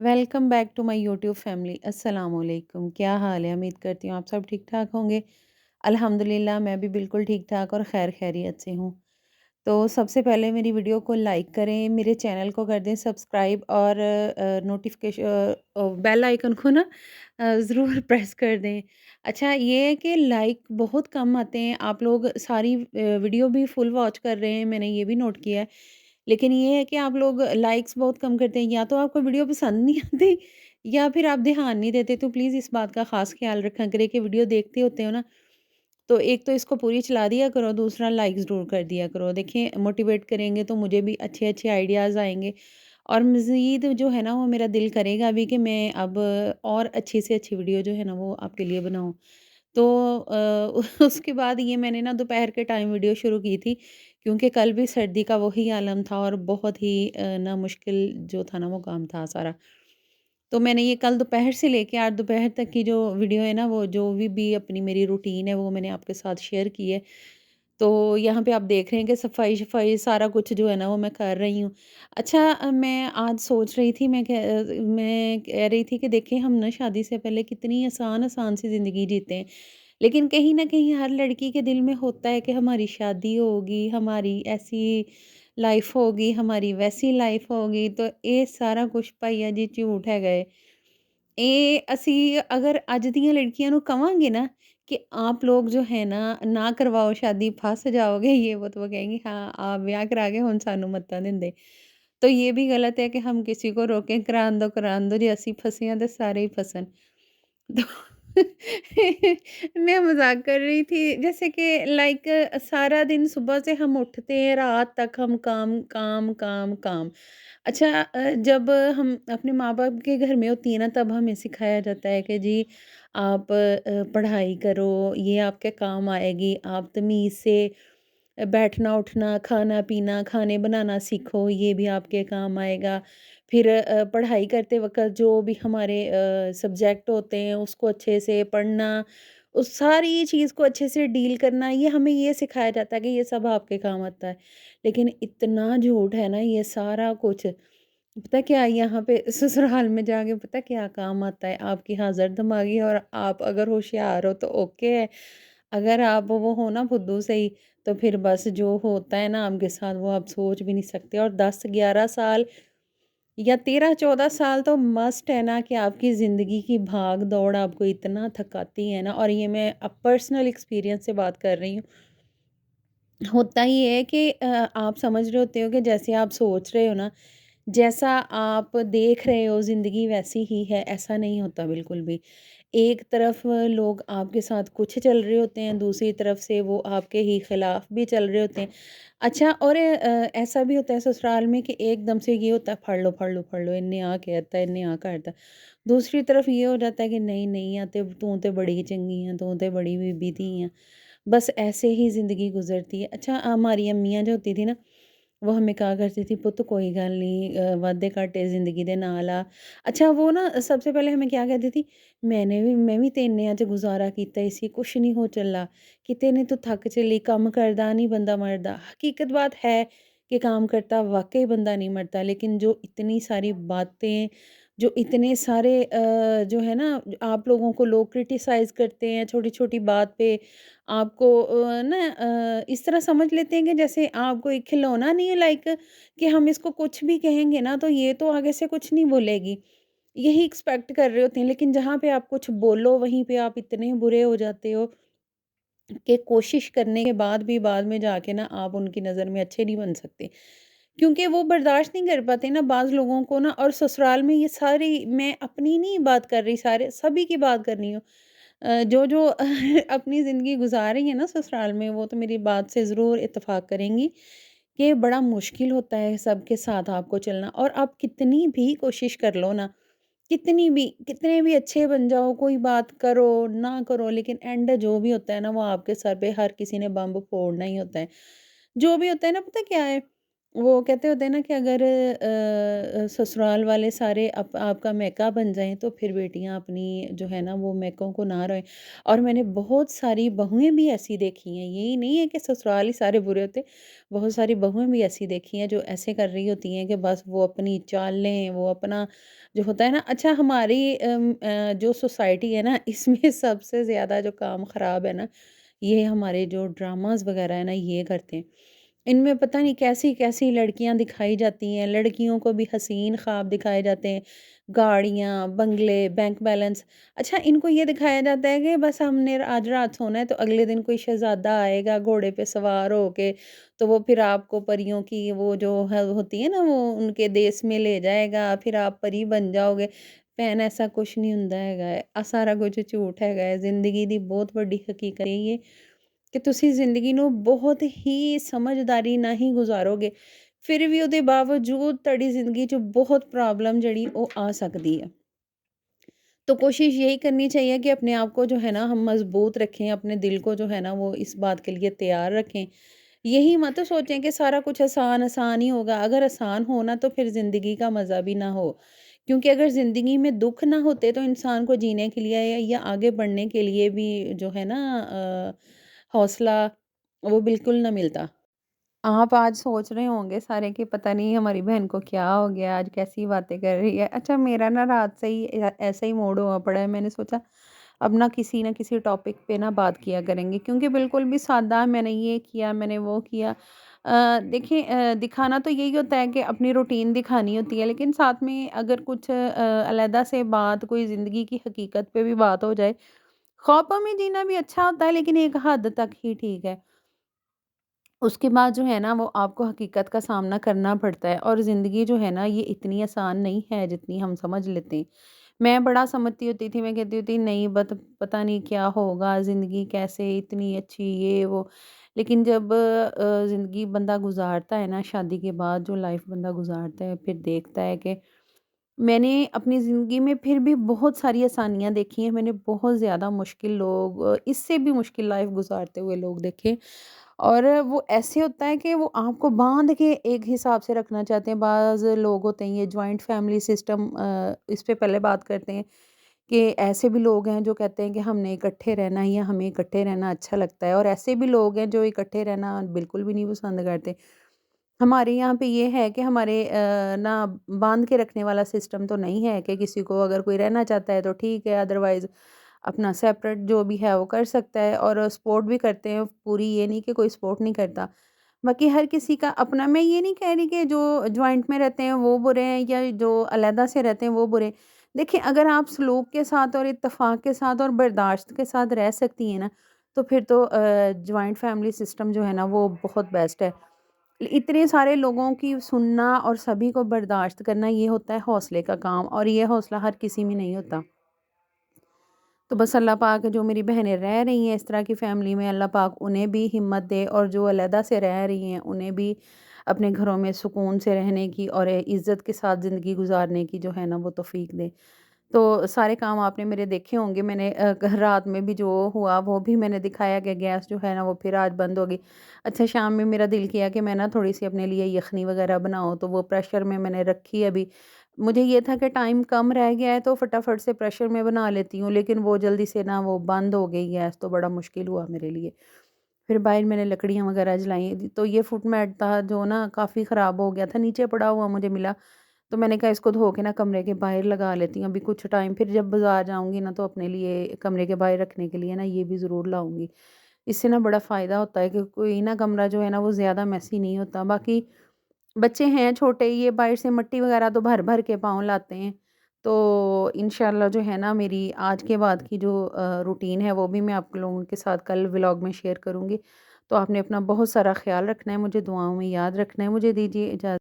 Welcome back to my YouTube family. अस्सलाम वालेकुम। क्या हाल है? उम्मीद करती हूँ आप सब ठीक ठाक होंगे। अल्हम्दुलिल्लाह मैं भी बिल्कुल ठीक ठाक और खैर खैरियत से हूँ। तो सबसे पहले मेरी वीडियो को लाइक करें, मेरे चैनल को कर दें सब्सक्राइब और बेल आइकन को ना ज़रूर प्रेस कर दें। अच्छा, ये है कि लाइक बहुत कम आते हैं, आप लोग सारी वीडियो भी फुल वॉच कर रहे हैं, मैंने ये भी नोट किया है। लेकिन ये है कि आप लोग लाइक्स बहुत कम करते हैं, या तो आपको वीडियो पसंद नहीं आती या फिर आप ध्यान नहीं देते। तो प्लीज़ इस बात का ख़ास ख़्याल रखा करें कि वीडियो देखते होते हो ना, तो एक तो इसको पूरी चला दिया करो, दूसरा लाइक ज़रूर कर दिया करो। देखिए, मोटिवेट करेंगे तो मुझे भी अच्छे-अच्छे आइडियाज़ आएँगे और मज़ीद जो है ना वो मेरा दिल करेगा भी कि मैं अब और अच्छी से अच्छी वीडियो जो है ना वो आपके लिए बनाऊँ। तो उसके बाद ये मैंने ना दोपहर के टाइम वीडियो शुरू की थी, क्योंकि कल भी सर्दी का वही आलम था और बहुत ही ना मुश्किल जो था ना वो काम था सारा। तो मैंने ये कल दोपहर से लेके आज दोपहर तक की जो वीडियो है ना, वो जो भी अपनी मेरी रूटीन है वो मैंने आपके साथ शेयर की है। तो यहाँ पे आप देख रहे हैं कि सफाई-शफ़ाई सारा कुछ जो है ना वो मैं कर रही हूँ। अच्छा, मैं आज सोच रही थी, मैं कह रही थी कि देखिए हम ना शादी से पहले कितनी आसान-आसान सी ज़िंदगी जीते हैं। लेकिन कहीं न कहीं हर लड़की के दिल में होता है कि हमारी शादी होगी, हमारी ऐसी लाइफ़ होगी, हमारी वैसी लाइफ़ होगी। तो ये सारा कुछ ਭਾਈਆ ਜੀ ਝੂਠ ਹੈਗਾ ਏ। ਇਹ ਅਸੀਂ ਅਗਰ ਅੱਜ ਦੀਆਂ ਲੜਕੀਆਂ ਨੂੰ ਕਵਾਂਗੇ ना कि आप लोग जो है ना करवाओ शादी फँस जाओगे ये वो, तो वो कहेंगी हाँ आप ब्याह करा के हुण सानू मत्तां दिंदे। तो ये भी गलत है कि हम किसी को रोकें, करान दो जे ਅਸੀਂ फँसे हैं तो सारे ही फँसन। तो मैं मज़ाक कर रही थी, जैसे कि लाइक सारा दिन सुबह से हम उठते हैं, रात तक हम काम, काम, काम, काम। अच्छा, जब हम अपने माँ-बाप के घर में होती हैं ना, तब हमें सिखाया जाता है कि जी आप पढ़ाई करो, ये आपके काम आएगी, आप तमीज़ से बैठना-उठना, खाना-पीना, खाने बनाना सीखो, ये भी आपके काम आएगा। फिर पढ़ाई करते वक़्त जो भी हमारे सब्जेक्ट होते हैं उसको अच्छे से पढ़ना, उस सारी चीज़ को अच्छे से डील करना, ये हमें ये सिखाया जाता है कि ये सब आपके काम आता है। लेकिन इतना झूठ है ना ये सारा कुछ। पता क्या यहाँ पे ससुराल में जाके पता क्या काम आता है, आपकी हाज़र-दिमागी, और आप अगर होशियार हो तो ओके है, अगर आप वो हो ना फुद्दू सही, तो फिर बस जो होता है ना आपके साथ वो आप सोच भी नहीं सकते। और 10-11 साल या 13-14 साल तो मस्ट है ना कि आपकी ज़िंदगी की भाग-दौड़ आपको इतना थकाती है ना, और ये मैं अब पर्सनल एक्सपीरियंस से बात कर रही हूँ। होता ये है कि आप समझ रहे होते हो कि जैसे आप सोच रहे हो ना, जैसा आप देख रहे हो ज़िंदगी वैसी ही है, ऐसा नहीं होता बिल्कुल भी। एक तरफ लोग आपके साथ कुछ चल रहे होते हैं, दूसरी तरफ से वो आपके ही खिलाफ भी चल रहे होते हैं। अच्छा, और ऐसा भी होता है ससुराल में कि एकदम से ये होता है फड़ लो, फड़ लो, फड़ लो, इन्हें आ कहता है, इन्हें आ करता। दूसरी तरफ ये हो जाता है कि नहीं, नहीं आते, तू तो बड़ी चंगी है, तू तो बड़ी बीबी थी है। बस ऐसे ही ज़िंदगी गुज़रती है। अच्छा, हमारी अम्मियाँ जो होती थी ना, वो हमें कहा करती थी, पुत्त कोई गल नहीं, वादे घाटे ज़िंदगी दे नाल आ। अच्छा, वो ना सबसे पहले हमें क्या कहती थी, मैं भी ते इन्ने च गुज़ारा कीता ही सी, कुछ नहीं हो चला, किते ने तू थक चली, काम करदा नहीं बंदा मरदा। हकीकत बात है कि काम करता वाक़ई बंदा नहीं मरता, लेकिन जो इतनी सारी बातें, जो इतने सारे जो है ना, आप लोगों को लोग क्रिटिसाइज़ करते हैं छोटी-छोटी बात पे, आपको इस तरह समझ लेते हैं कि जैसे आपको एक खिलौना नहीं है, लाइक कि हम इसको कुछ भी कहेंगे ना तो ये तो आगे से कुछ नहीं बोलेगी। यही एक्सपेक्ट कर रहे होते हैं, लेकिन जहाँ पे आप कुछ बोलो वहीं पे आप इतने बुरे हो जाते हो कि कोशिश करने के बाद भी बाद में जाके ना आप उनकी नज़र में अच्छे नहीं बन सकते। क्योंकि वो बर्दाश्त नहीं कर पाते ना बाज़ लोगों को ना, और ससुराल में ये सारी, मैं अपनी नहीं बात कर रही, सारे सभी की बात कर रही हूँ। जो अपनी ज़िंदगी गुज़ार रही है ना ससुराल में, वो तो मेरी बात से ज़रूर इत्तेफ़ाक करेंगी कि बड़ा मुश्किल होता है सबके साथ आपको चलना। और आप कितनी भी कोशिश कर लो ना, कितने भी अच्छे बन जाओ, कोई बात करो, ना करो, लेकिन एंड जो भी होता है ना, वो आपके सर पे हर किसी ने बम फोड़ना ही होता है। जो भी होता है ना, पता क्या है? वो कहते होते हैं ना कि अगर ससुराल वाले सारे आपका मैका बन जाएँ तो फिर बेटियाँ अपनी जो है ना वो मैकों को ना रोएँ। और मैंने बहुत सारी बहुएँ भी ऐसी देखी हैं, यही नहीं है कि ससुराल ही सारे बुरे होते, बहुत सारी बहुएँ भी ऐसी देखी हैं जो ऐसे कर रही होती हैं कि बस वो अपनी चालें, वो अपना जो होता है ना। अच्छा, हमारी जो सोसाइटी है ना इसमें सबसे ज़्यादा जो काम ख़राब है ना, ये हमारे जो ड्रामास वगैरह है ना ये करते हैं। इनमें पता नहीं कैसी-कैसी लड़कियाँ दिखाई जाती हैं, लड़कियों को भी हसीन ख्वाब दिखाए जाते हैं, गाड़ियाँ, बंगले, बैंक बैलेंस। अच्छा, इनको ये दिखाया जाता है कि बस हमने आज रात सोना है तो अगले दिन कोई शहज़ादा आएगा घोड़े पे सवार होके, तो वो फिर आपको परियों की वो जो है होती है ना वो उनके देश में ले जाएगा, फिर आप परी बन जाओगे। भैन ऐसा कुछ नहीं ਹੁੰਦਾ ਹੈਗਾ ਹੈ, ਆ ਸਾਰਾ ਕੁਝ ਝੂਠ ਹੈਗਾ ਹੈ, ਜ਼ਿੰਦਗੀ ਦੀ ਬਹੁਤ ਵੱਡੀ ਹਕੀਕਤ ਹੈ ਇਹ। ਕਿ ਤੁਸੀਂ ਜ਼ਿੰਦਗੀ ਨੂੰ ਬਹੁਤ ਹੀ ਸਮਝਦਾਰੀ ਨਾਲ ਹੀ ਗੁਜ਼ਾਰੋਗੇ, ਫਿਰ ਵੀ ਉਹਦੇ ਬਾਵਜੂਦ ਤੁਹਾਡੀ ਜ਼ਿੰਦਗੀ 'ਚ ਬਹੁਤ प्रॉब्लम ਜਿਹੜੀ ਉਹ ਆ सकती है। तो कोशिश यही करनी चाहिए कि अपने आप को जो है ना हम मजबूत रखें, अपने दिल को जो है ना वो इस बात के लिए तैयार रखें। यही मत सोचें कि सारा कुछ आसान आसान ही होगा। अगर आसान हो ना तो फिर ज़िंदगी का मज़ा भी ना हो। क्योंकि अगर ज़िंदगी में दुख ना होते तो इंसान को जीने के लिए या आगे बढ़ने के लिए भी जो है ना हौसला वो बिल्कुल ना मिलता। आप आज सोच रहे होंगे सारे कि पता नहीं हमारी बहन को क्या हो गया, आज कैसी बातें कर रही है। अच्छा, मेरा ना रात से ही ऐसा ही मूड हुआ पड़ा है। मैंने सोचा अब ना किसी टॉपिक पे ना बात किया करेंगे, क्योंकि बिल्कुल भी सादा मैंने ये किया, मैंने वो किया। देखिए, दिखाना तो यही होता है कि अपनी रूटीन दिखानी होती है, लेकिन साथ में अगर कुछ अलहदा से बात, कोई ज़िंदगी की हकीकत पे भी बात हो जाए, ख्वाबों में जीना भी अच्छा होता है लेकिन एक हद तक ही ठीक है। उसके बाद जो है ना वो आपको हकीकत का सामना करना पड़ता है, और ज़िंदगी जो है ना ये इतनी आसान नहीं है जितनी हम समझ लेते हैं। मैं बड़ा समझती होती थी, मैं कहती होती नहीं पता नहीं क्या होगा, ज़िंदगी कैसे इतनी अच्छी ये वो। लेकिन जब ज़िंदगी बंदा गुज़ारता है ना, शादी के बाद जो लाइफ बंदा गुज़ारता है, फिर देखता है कि मैंने अपनी ज़िंदगी में फिर भी बहुत सारी आसानियाँ देखी हैं। मैंने बहुत ज़्यादा मुश्किल लोग, इससे भी मुश्किल लाइफ गुज़ारते हुए लोग देखे। और वो ऐसे होता है कि वो आपको बाँध के एक हिसाब से रखना चाहते हैं। बाज़ लोग होते हैं, ये जॉइंट फैमिली सिस्टम, इस पे पहले बात करते हैं कि ऐसे भी लोग हैं जो कहते हैं कि हमने इकट्ठे रहना है या हमें इकट्ठे रहना अच्छा लगता है, और ऐसे भी लोग हैं जो इकट्ठे रहना बिल्कुल भी नहीं पसंद करते। हमारे यहाँ पे ये है कि हमारे ना बांध के रखने वाला सिस्टम तो नहीं है कि किसी को अगर कोई रहना चाहता है तो ठीक है, अदरवाइज़ अपना सेपरेट जो भी है वो कर सकता है, और सपोर्ट भी करते हैं पूरी, ये नहीं कि कोई सपोर्ट नहीं करता। बाकी हर किसी का अपना, मैं ये नहीं कह रही कि जो जॉइंट में रहते हैं वो बुरे हैं या जो अलहदा से रहते हैं वो बुरे। देखिए, अगर आप सलूक के साथ और इत्तेफाक के साथ और बर्दाश्त के साथ रह सकती हैं ना, तो फिर तो जॉइंट फैमिली सिस्टम जो है ना वो बहुत बेस्ट है। इतने सारे लोगों की सुनना और सभी को बर्दाश्त करना, ये होता है हौसले का काम, और ये हौसला हर किसी में नहीं होता। तो बस अल्लाह पाक, जो मेरी बहनें रह रही हैं इस तरह की फ़ैमिली में, अल्लाह पाक उन्हें भी हिम्मत दे, और जो अलहदा से रह रही हैं उन्हें भी अपने घरों में सुकून से रहने की और इज़्ज़त के साथ ज़िंदगी गुज़ारने की जो है ना वो तौफ़ीक दे। तो सारे काम आपने मेरे देखे होंगे। मैंने रात में भी जो हुआ वो भी मैंने दिखाया कि गैस जो है ना वो फिर आज बंद हो गई। अच्छा, शाम में मेरा दिल किया कि मैं ना थोड़ी-सी अपने लिए यख़नी वग़ैरह बनाऊँ, तो वो प्रेशर में मैंने रखी अभी। मुझे ये था कि टाइम कम रह गया है तो फटाफट से प्रेशर में बना लेती हूँ, लेकिन वो जल्दी से ना वो बंद हो गई गैस, तो बड़ा मुश्किल हुआ मेरे लिए। फिर बाहर मैंने लकड़ियाँ वग़ैरह जलाई, तो ये फुट मैट था जो ना काफ़ी ख़राब हो गया था, नीचे पड़ा हुआ मुझे मिला। तो मैंने कहा इसको धो के ना कमरे के बाहर लगा लेती हूँ अभी कुछ टाइम, फिर जब बाज़ार जाऊँगी ना तो अपने लिए कमरे के बाहर रखने के लिए ना ये भी ज़रूर लाऊँगी। इससे ना बड़ा फ़ायदा होता है कि कोई ना कमरा जो है ना वो ज़्यादा मेसी नहीं होता। बाकी बच्चे हैं छोटे, ये बाहर से मिट्टी वग़ैरह तो भर-भर के पाँव लाते हैं। तो इंशाल्लाह जो है ना मेरी आज के बाद की जो रूटीन है वो भी मैं आप लोगों के साथ कल व्लॉग में शेयर करूँगी। तो आपने अपना बहुत सारा ख़्याल रखना है, मुझे दुआओं में याद रखना है। मुझे दीजिए इजाज़त।